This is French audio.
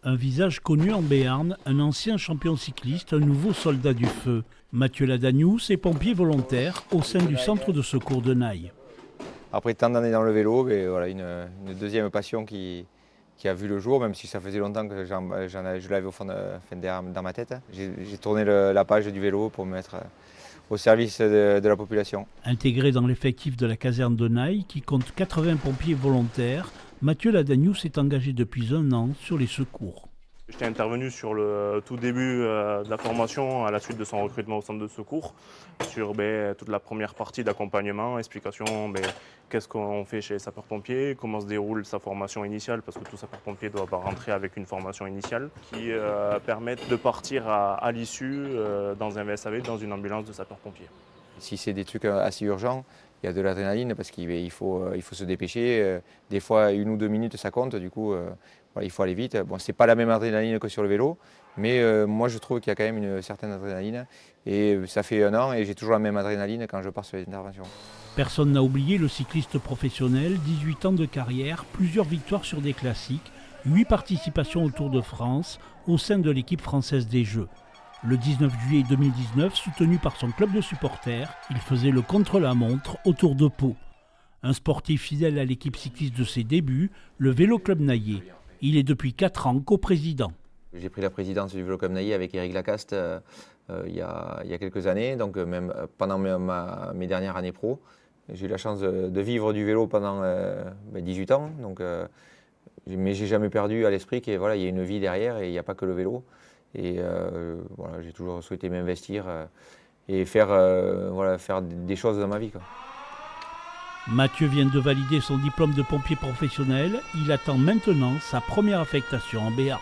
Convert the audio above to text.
Un visage connu en Béarn, un ancien champion cycliste, un nouveau soldat du feu. Mathieu Ladanius est pompier volontaire au sein du centre de secours de Naï. Après tant d'années dans le vélo, voilà, une deuxième passion qui a vu le jour, même si ça faisait longtemps que je l'avais au fond dans ma tête. J'ai tourné la page du vélo pour me mettre au service de la population. Intégré dans l'effectif de la caserne de Naï, qui compte 80 pompiers volontaires, Mathieu Ladanius est engagé depuis 1 an sur les secours. J'étais intervenu sur le tout début de la formation à la suite de son recrutement au centre de secours, sur toute la première partie d'accompagnement, explication qu'est-ce qu'on fait chez les sapeurs-pompiers, comment se déroule sa formation initiale, parce que tout sapeur-pompier doit rentrer avec une formation initiale, qui permettent de partir à l'issue dans un VSAV, dans une ambulance de sapeurs-pompiers. Si c'est des trucs assez urgents, il y a de l'adrénaline parce qu'il faut se dépêcher. Des fois, 1 ou 2 minutes, ça compte. Du coup, il faut aller vite. Bon, c'est pas la même adrénaline que sur le vélo, mais moi, je trouve qu'il y a quand même une certaine adrénaline. Et ça fait 1 an et j'ai toujours la même adrénaline quand je pars sur les interventions. Personne n'a oublié le cycliste professionnel, 18 ans de carrière, plusieurs victoires sur des classiques, 8 participations au Tour de France au sein de l'équipe française des Jeux. Le 19 juillet 2019, soutenu par son club de supporters, il faisait le contre-la-montre au Tour de Pau. Un sportif fidèle à l'équipe cycliste de ses débuts, le Vélo Club Naï. Il est depuis 4 ans coprésident. J'ai pris la présidence du Vélo Club Naï avec Éric Lacaste il y a quelques années, donc même pendant mes dernières années pro. J'ai eu la chance de vivre du vélo pendant 18 ans, mais j'ai jamais perdu à l'esprit qu'il y a une vie derrière et il n'y a pas que le vélo. Et j'ai toujours souhaité m'investir et faire des choses dans ma vie, quoi. Mathieu vient de valider son diplôme de pompier professionnel. Il attend maintenant sa première affectation en Béarn.